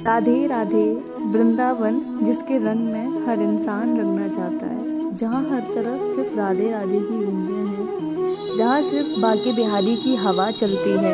राधे राधे वृंदावन, जिसके रंग में हर इंसान रंगना चाहता है, जहाँ हर तरफ सिर्फ राधे राधे की गूंजें हैं, जहाँ सिर्फ बांके बिहारी की हवा चलती है।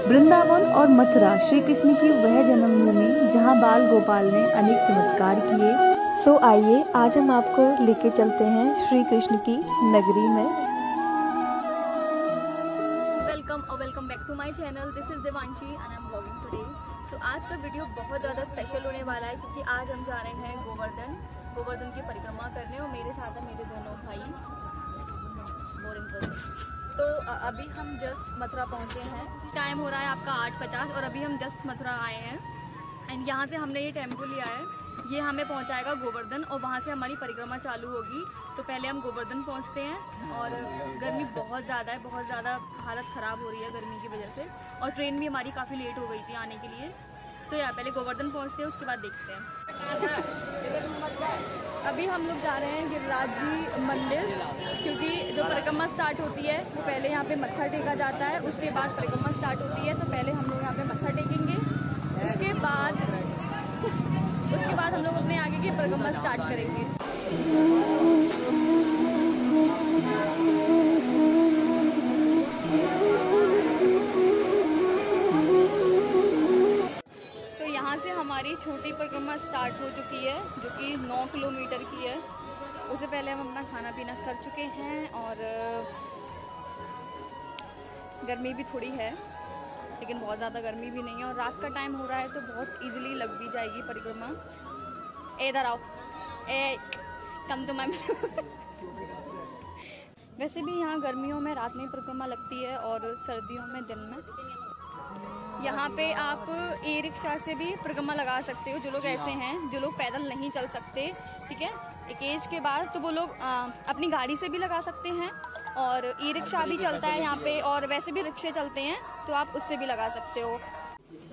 वृंदावन और मथुरा श्री कृष्ण की वह जन्मभूमि जहाँ बाल गोपाल ने अनेक चमत्कार किए। सो आइए आज हम आपको लेके चलते हैं श्री कृष्ण की नगरी में। Welcome back to my channel. This is Devanshi and I am blogging today. तो आज का वीडियो बहुत ज़्यादा स्पेशल होने वाला है क्योंकि आज हम जा रहे हैं गोवर्धन की परिक्रमा करने और मेरे साथ है मेरे दोनों भाई बोरिंग पर्सन। तो अभी हम जस्ट मथुरा पहुंचे हैं। टाइम हो रहा है आपका 8:50 और अभी हम जस्ट मथुरा आए हैं एंड यहाँ से हमने ये टेम्पो लिया है, ये हमें पहुंचाएगा गोवर्धन और वहाँ से हमारी परिक्रमा चालू होगी। तो पहले हम गोवर्धन पहुँचते हैं और गर्मी बहुत ज़्यादा है, बहुत ज़्यादा हालत ख़राब हो रही है गर्मी की वजह से और ट्रेन भी हमारी काफ़ी लेट हो गई थी आने के लिए। तो यहाँ पहले गोवर्धन पहुँचते हैं, उसके बाद देखते हैं। अभी हम लोग जा रहे हैं गिरिराज जी मंदिर क्योंकि जो परिक्रमा स्टार्ट होती है वो पहले यहाँ पे मत्था टेका जाता है, उसके बाद परिक्रमा स्टार्ट होती है। तो पहले हम लोग यहाँ पे मत्था टेकेंगे, उसके बाद हम लोग अपने आगे की परिक्रमा स्टार्ट करेंगे। तो यहाँ से हमारी छोटी परिक्रमा स्टार्ट हो चुकी है जो कि 9 किलोमीटर की है। उससे पहले हम अपना खाना पीना कर चुके हैं और गर्मी भी थोड़ी है लेकिन बहुत ज़्यादा गर्मी भी नहीं है और रात का टाइम हो रहा है तो बहुत इजीली लग भी जाएगी परिक्रमा। इधर आओ, कम तो मैम। वैसे भी यहाँ गर्मियों में रात में परिक्रमा लगती है और सर्दियों में दिन में। यहाँ पे आप ई रिक्शा से भी परिक्रमा लगा सकते हो, जो लोग ऐसे हैं जो लोग पैदल नहीं चल सकते, ठीक है, एक एज के बाद, तो वो लोग अपनी गाड़ी से भी लगा सकते हैं और ई रिक्शा भी चलता है यहाँ पे और वैसे भी रिक्शे चलते हैं तो आप उससे भी लगा सकते हो।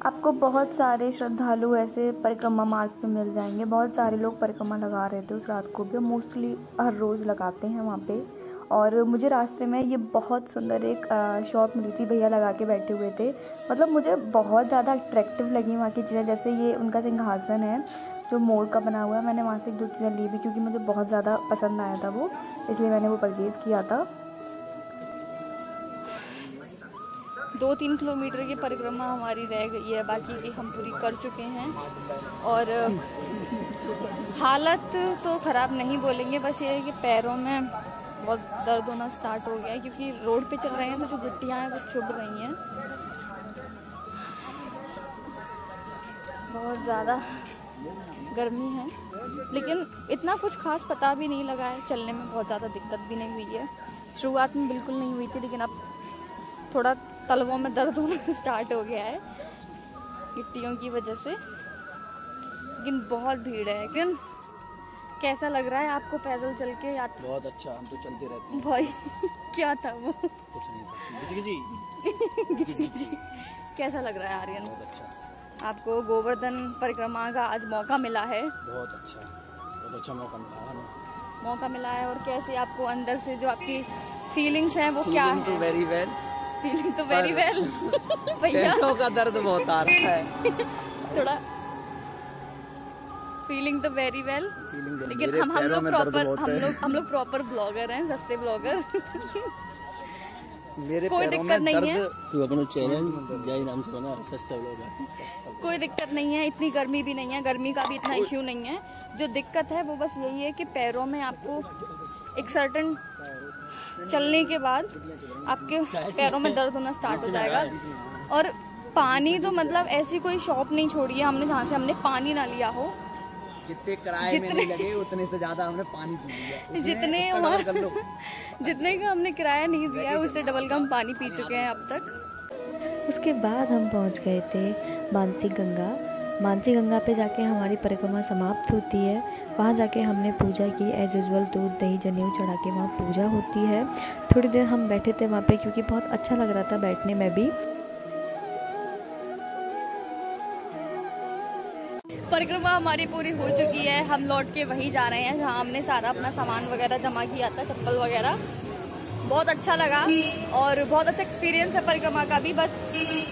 आपको बहुत सारे श्रद्धालु ऐसे परिक्रमा मार्ग पे मिल जाएंगे। बहुत सारे लोग परिक्रमा लगा रहे थे उस रात को भी, मोस्टली हर रोज़ लगाते हैं वहाँ पे। और मुझे रास्ते में ये बहुत सुंदर एक शॉप मिली थी, भैया लगा के बैठे हुए थे। मतलब मुझे बहुत ज़्यादा अट्रैक्टिव लगी वहाँ की चीज़ें, जैसे ये उनका सिंहासन है जो मोर का बना हुआ है। मैंने वहाँ से 1-2 चीज़ें ली भी क्योंकि मुझे बहुत ज़्यादा पसंद आया था वो, इसलिए मैंने वो परचेज़ किया था। 2-3 किलोमीटर की परिक्रमा हमारी रह गई है, बाकी की हम पूरी कर चुके हैं और हालत तो ख़राब नहीं बोलेंगे, बस ये है कि पैरों में बहुत दर्द होना स्टार्ट हो गया है क्योंकि रोड पे चल रहे हैं तो जो गिट्टियाँ हैं वो चुभ रही हैं। बहुत ज़्यादा गर्मी है लेकिन इतना कुछ खास पता भी नहीं लगा है, चलने में बहुत ज़्यादा दिक्कत भी नहीं हुई है। शुरुआत में बिल्कुल नहीं हुई थी लेकिन अब थोड़ा तलवों में दर्द होना स्टार्ट हो गया है गिट्टियों की वजह से। लेकिन बहुत भीड़ है। लेकिन कैसा लग रहा है आपको पैदल चल के यात्रा? बहुत अच्छा, हम तो चलते रहते हैं भाई। क्या था वो? कुछ नहीं था। गिची। कैसा लग रहा है आर्यन? बहुत अच्छा। आपको गोवर्धन परिक्रमा का आज मौका मिला है? बहुत अच्छा मौका मिला है हमें। मौका मिला है और कैसे आपको अंदर से जो आपकी फीलिंग्स हैं वो क्या है? तो वेरी वेल। फीलिंग तो वेरी वेल। पैरों का दर्द बहुत आ रहा है थोड़ा। फीलिंग तो वेरी वेल, लेकिन हम लोग प्रॉपर ब्लॉगर हैं, सस्ते ब्लॉगर। मेरे कोई दिक्कत नहीं है। तू अपना चैनल जय नाम से बना, सस्ता ब्लॉगर। कोई दिक्कत नहीं है, इतनी गर्मी भी नहीं है, गर्मी का भी इतना इश्यू नहीं है। जो दिक्कत है वो बस यही है कि पैरों में आपको एक सर्टेन चलने के बाद आपके पैरों में दर्द होना स्टार्ट हो जाएगा। और पानी तो मतलब ऐसी कोई शॉप नहीं छोड़ी है हमने जहाँ से हमने पानी ना लिया हो। जितने किराए में नहीं लगे उतने से ज्यादा हमने पानी पी लिया। जितने का हमने किराया नहीं दिया है उससे डबल का हम पानी पी चुके हैं अब तक। उसके बाद हम पहुंच गए थे मानसी गंगा पे जाके हमारी परिक्रमा समाप्त होती है। वहाँ जाके हमने पूजा की एज यूजुअल, दूध दही जनेऊ चढ़ा के वहाँ पूजा होती है। थोड़ी देर हम बैठे थे वहाँ पे क्योंकि बहुत अच्छा लग रहा था बैठने में भी। परिक्रमा हमारी पूरी हो चुकी है, हम लौट के वहीं जा रहे हैं जहाँ हमने सारा अपना सामान वगैरह जमा किया था, चप्पल वगैरह। बहुत अच्छा लगा और बहुत अच्छा एक्सपीरियंस है परिक्रमा का भी। बस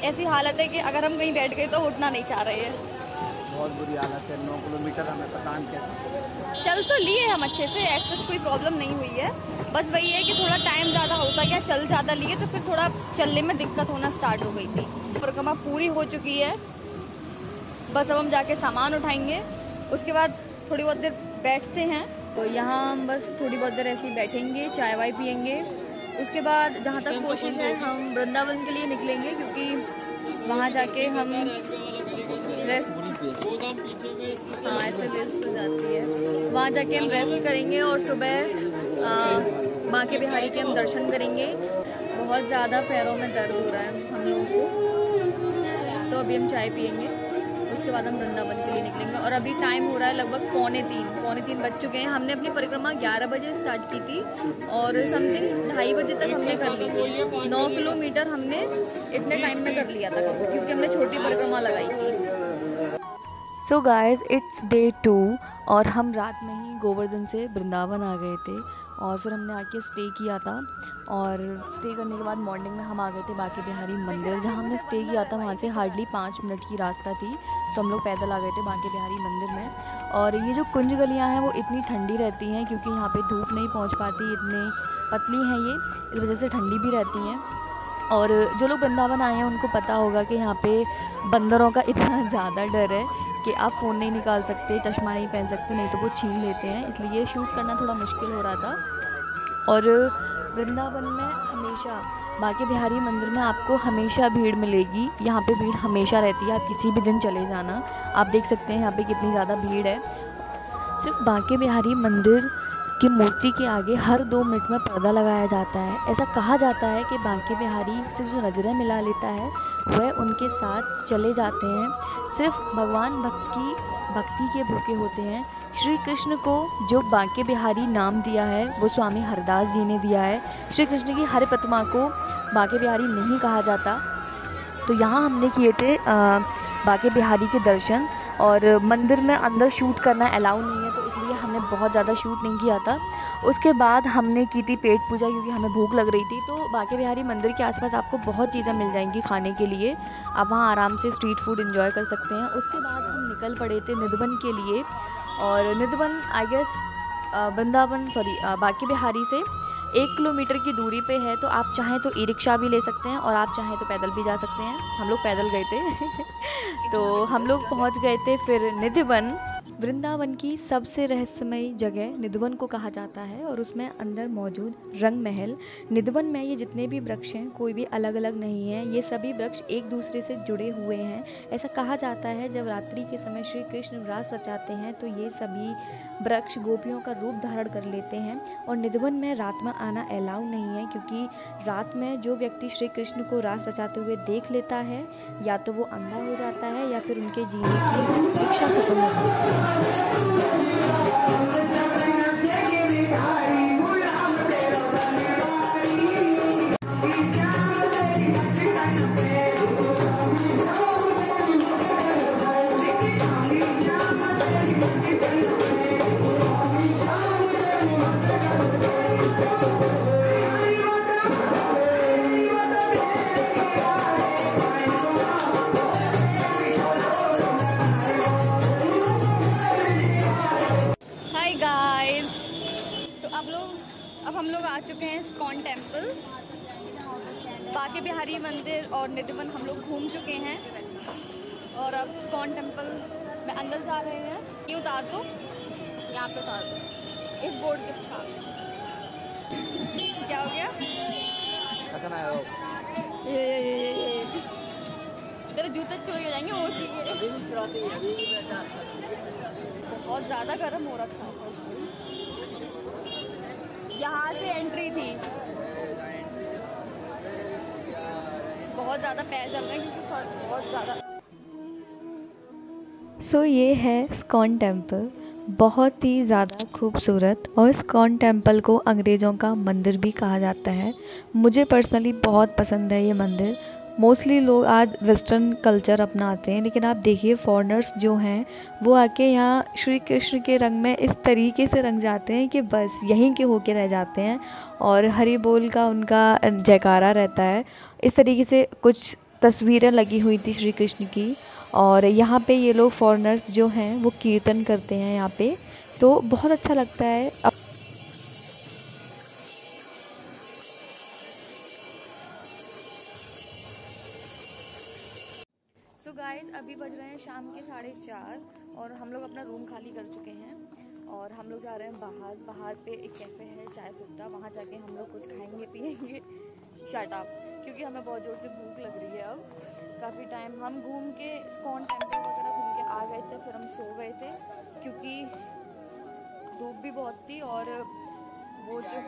ऐसी हालत है कि अगर हम कहीं बैठ गए तो उठना नहीं चाह रहे हैं। बहुत बुरी हालत है। 9 किलोमीटर हमें पता नहीं कैसे चल तो लिए हम अच्छे से, ऐसा कोई प्रॉब्लम नहीं हुई है। बस वही है कि थोड़ा टाइम ज़्यादा होता गया, चल ज़्यादा लिए तो फिर थोड़ा चलने में दिक्कत होना स्टार्ट हो गई थी। परिक्रमा पूरी हो चुकी है, बस अब हम जाके सामान उठाएंगे, उसके बाद थोड़ी बहुत देर बैठते हैं। तो यहाँ हम बस थोड़ी बहुत देर ऐसे ही बैठेंगे, चाय वाय पियेंगे। उसके बाद जहाँ तक कोशिश है हम वृंदावन के लिए निकलेंगे, क्योंकि वहाँ जाके हम रेस्ट, हाँ ऐसे रेस्ट हो जाती है, वहाँ जाके हम रेस्ट करेंगे और सुबह बांके बिहारी के हम दर्शन करेंगे। बहुत ज़्यादा पैरों में दर्द हो रहा है हम लोगों को, तो अभी हम चाय पियेंगे, उसके बाद हम वृंदावन के लिए निकलेंगे। और अभी टाइम हो रहा है लगभग 2:45 बज चुके हैं। हमने अपनी परिक्रमा 11 बजे स्टार्ट की थी और समथिंग 2:30 बजे तक हमने कर ली थी। 9 किलोमीटर हमने इतने टाइम में कर लिया था, क्योंकि हमने छोटी परिक्रमा लगाई थी। सो गाइज़, इट्स डे 2 और हम रात में ही गोवर्धन से वृंदावन आ गए थे और फिर हमने आके स्टे किया था। और स्टे करने के बाद मॉर्निंग में हम आ गए थे बांके बिहारी मंदिर। जहाँ हमने स्टे किया था वहाँ से हार्डली 5 मिनट की रास्ता थी, तो हम लोग पैदल आ गए थे बांके बिहारी मंदिर में। और ये जो कुंज गलियाँ हैं वो इतनी ठंडी रहती हैं, क्योंकि यहाँ पे धूप नहीं पहुँच पाती, इतने पतली हैं ये, इस वजह से ठंडी भी रहती हैं। और जो लोग वृंदावन आए हैं उनको पता होगा कि यहाँ पे बंदरों का इतना ज़्यादा डर है कि आप फ़ोन नहीं निकाल सकते, चश्मा नहीं पहन सकते, नहीं तो वो छीन लेते हैं, इसलिए शूट करना थोड़ा मुश्किल हो रहा था। और वृंदावन में हमेशा बांके बिहारी मंदिर में आपको हमेशा भीड़ मिलेगी, यहाँ पे भीड़ हमेशा रहती है, आप किसी भी दिन चले जाना। आप देख सकते हैं यहाँ पे कितनी ज़्यादा भीड़ है। सिर्फ बांके बिहारी मंदिर की मूर्ति के आगे हर 2 मिनट में पर्दा लगाया जाता है। ऐसा कहा जाता है कि बांके बिहारी से जो नज़रें मिला लेता है वह उनके साथ चले जाते हैं। सिर्फ भगवान भक्ति के भूखे होते हैं। श्री कृष्ण को जो बांके बिहारी नाम दिया है वो स्वामी हरदास जी ने दिया है। श्री कृष्ण की हर प्रतिमा को बांके बिहारी नहीं कहा जाता। तो यहाँ हमने किए थे बांके बिहारी के दर्शन, और मंदिर में अंदर शूट करना अलाउ नहीं है, तो इसलिए हमने बहुत ज़्यादा शूट नहीं किया था। उसके बाद हमने की थी पेट पूजा, क्योंकि हमें भूख लग रही थी। तो बांके बिहारी मंदिर के आसपास आपको बहुत चीज़ें मिल जाएंगी खाने के लिए, आप वहाँ आराम से स्ट्रीट फूड एंजॉय कर सकते हैं। उसके बाद हम निकल पड़े थे निधवन के लिए, और निधवन आई गेस बांके बिहारी से 1 किलोमीटर की दूरी पे है। तो आप चाहें तो ई रिक्शा भी ले सकते हैं और आप चाहें तो पैदल भी जा सकते हैं। हम लोग पैदल गए थे तो हम लोग पहुंच गए थे फिर निधवन। वृंदावन की सबसे रहस्यमयी जगह निधवन को कहा जाता है, और उसमें अंदर मौजूद रंग महल। निधवन में ये जितने भी वृक्ष हैं कोई भी अलग अलग नहीं है, ये सभी वृक्ष एक दूसरे से जुड़े हुए हैं। ऐसा कहा जाता है जब रात्रि के समय श्री कृष्ण रास रचाते हैं तो ये सभी वृक्ष गोपियों का रूप धारण कर लेते हैं। और निधवन में रात में आना अलाउ नहीं है, क्योंकि रात में जो व्यक्ति श्री कृष्ण को रास रचाते हुए देख लेता है या तो वो अंधा हो जाता है या फिर उनके जीने की इच्छा खत्म हो जाती है। अब हम लोग आ चुके हैं इस्कॉन टेम्पल। बांके बिहारी मंदिर और निधवन हम लोग घूम चुके हैं, और अब इस्कॉन टेम्पल में अंदर जा रहे हैं। ये उतार दो, यहाँ पे उतार दो, इस बोर्ड के साथ। क्या हो गया? तेरे जूते चोरी हो जाएंगे ओसी के। बहुत ज़्यादा गर्म हो रखा है। यहाँ से एंट्री थी, बहुत ज़्यादा पैर चल रहे हैं क्योंकि बहुत ज़्यादा। सो ये है इस्कॉन टेम्पल, बहुत ही ज़्यादा खूबसूरत, और इस्कॉन टेम्पल को अंग्रेज़ों का मंदिर भी कहा जाता है। मुझे पर्सनली बहुत पसंद है ये मंदिर। मोस्टली लोग आज वेस्टर्न कल्चर अपनाते हैं, लेकिन आप देखिए फॉरेनर्स जो हैं वो आके यहाँ श्री कृष्ण के रंग में इस तरीके से रंग जाते हैं कि बस यहीं के होके रह जाते हैं, और हरि बोल का उनका जयकारा रहता है। इस तरीके से कुछ तस्वीरें लगी हुई थी श्री कृष्ण की, और यहाँ पे ये लोग फॉरेनर्स जो हैं वो कीर्तन करते हैं यहाँ पे, तो बहुत अच्छा लगता है। सो गाइस अभी बज रहे हैं शाम के 4:30 और हम लोग अपना रूम खाली कर चुके हैं और हम लोग जा रहे हैं बाहर पे एक कैफ़े है चाय सुट्टा, वहाँ जाके हम लोग कुछ खाएंगे पिएंगे। शट अप, क्योंकि हमें बहुत ज़ोर से भूख लग रही है। अब काफ़ी टाइम हम घूम के इस्कॉन टेम्पल वगैरह घूम के आ गए थे, फिर हम सो गए थे क्योंकि धूप भी बहुत थी और वो जो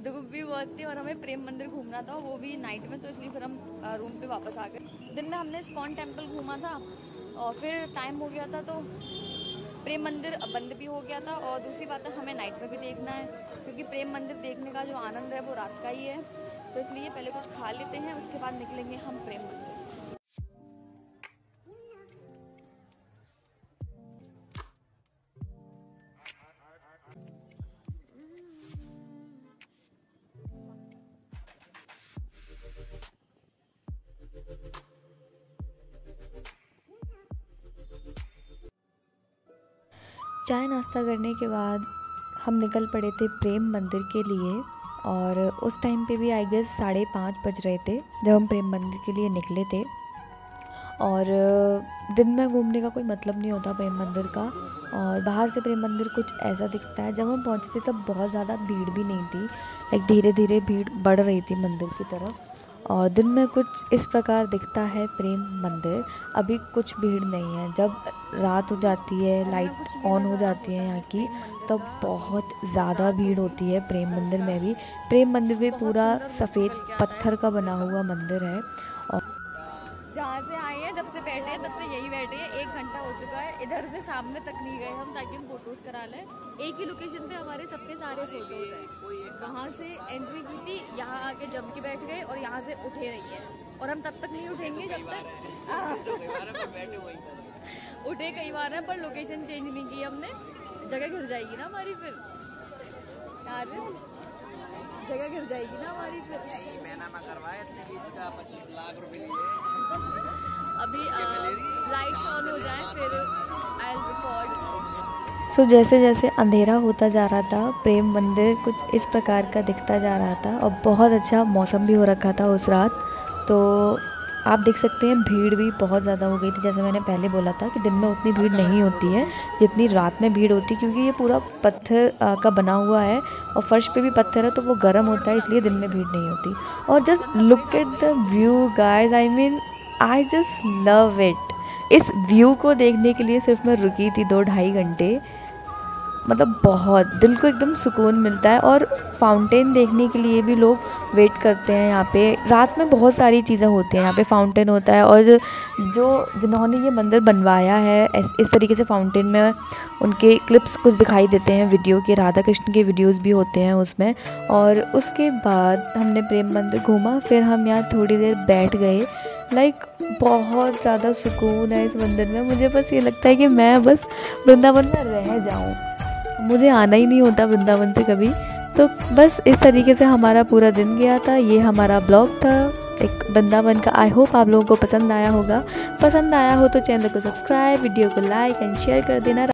धूप भी बहुत थी और हमें प्रेम मंदिर घूमना था, वो भी नाइट में, तो इसलिए फिर हम रूम पे वापस आ गए। दिन में हमने इस्कॉन टेम्पल घूमा था और फिर टाइम हो गया था तो प्रेम मंदिर बंद भी हो गया था। और दूसरी बात है हमें नाइट में भी देखना है क्योंकि प्रेम मंदिर देखने का जो आनंद है वो रात का ही है, तो इसलिए पहले कुछ खा लेते हैं, उसके बाद निकलेंगे हम प्रेम मंदिर। चाय नाश्ता करने के बाद हम निकल पड़े थे प्रेम मंदिर के लिए और उस टाइम पे भी आई गेस 5:30 बज रहे थे जब हम प्रेम मंदिर के लिए निकले थे। और दिन में घूमने का कोई मतलब नहीं होता प्रेम मंदिर का, और बाहर से प्रेम मंदिर कुछ ऐसा दिखता है। जब हम पहुंचे थे तब बहुत ज़्यादा भीड़ भी नहीं थी, लाइक धीरे धीरे भीड़ बढ़ रही थी मंदिर की तरफ। और दिन में कुछ इस प्रकार दिखता है प्रेम मंदिर। अभी कुछ भीड़ नहीं है, जब रात हो जाती है लाइट ऑन हो जाती है यहाँ की तब बहुत ज़्यादा भीड़ होती है प्रेम मंदिर में भी। प्रेम मंदिर भी पूरा सफ़ेद पत्थर का बना हुआ मंदिर है। और जहाँ से आए हैं जब से बैठे हैं तब से यही बैठे हैं, 1 घंटा हो चुका है। इधर से सामने तक नहीं गए हम ताकि हम फोटोज़ करा लें। एक ही लोकेशन पे हमारे सबके सारे फोटोज़ हैं। वहाँ से एंट्री की थी, यहाँ आके जम के बैठ गए और यहाँ से उठे नहीं है, और हम तब तक नहीं उठेंगे जब तक उठे कई बार है पर लोकेशन चेंज नहीं की हमने। जगह घिर जाएगी ना हमारी, फिर यार जगह घिर जाएगी ना हमारी फिर। अभी लाइट्स ऑन हो जाए फिर आई विल रिकॉर्ड। सो जैसे जैसे अंधेरा होता जा रहा था प्रेम मंदिर कुछ इस प्रकार का दिखता जा रहा था और बहुत अच्छा मौसम भी हो रखा था उस रात। तो आप देख सकते हैं भीड़ भी बहुत ज़्यादा हो गई थी। जैसे मैंने पहले बोला था कि दिन में उतनी भीड़ नहीं होती है जितनी रात में भीड़ होती है, क्योंकि ये पूरा पत्थर का बना हुआ है और फर्श पे भी पत्थर है तो वो गर्म होता है, इसलिए दिन में भीड़ नहीं होती। और just look at the view guys, I mean I just love it. इस व्यू को देखने के लिए सिर्फ मैं रुकी थी 2-2.5 घंटे। मतलब बहुत दिल को एकदम सुकून मिलता है। और फाउंटेन देखने के लिए भी लोग वेट करते हैं यहाँ पे। रात में बहुत सारी चीज़ें होती हैं यहाँ पे, फाउंटेन होता है और जिन्होंने ये मंदिर बनवाया है इस तरीके से फाउंटेन में उनके क्लिप्स कुछ दिखाई देते हैं वीडियो के, राधा कृष्ण के वीडियोस भी होते हैं उसमें। और उसके बाद हमने प्रेम मंदिर घूमा, फिर हम यहाँ थोड़ी देर बैठ गए। लाइक बहुत ज़्यादा सुकून है इस मंदिर में। मुझे बस ये लगता है कि मैं बस वृंदावन में रह जाऊँ, मुझे आना ही नहीं होता वृंदावन से कभी। तो बस इस तरीके से हमारा पूरा दिन गया था। ये हमारा ब्लॉग था एक वृंदावन का। आई होप आप लोगों को पसंद आया होगा। पसंद आया हो तो चैनल को सब्सक्राइब, वीडियो को लाइक एंड शेयर कर देना।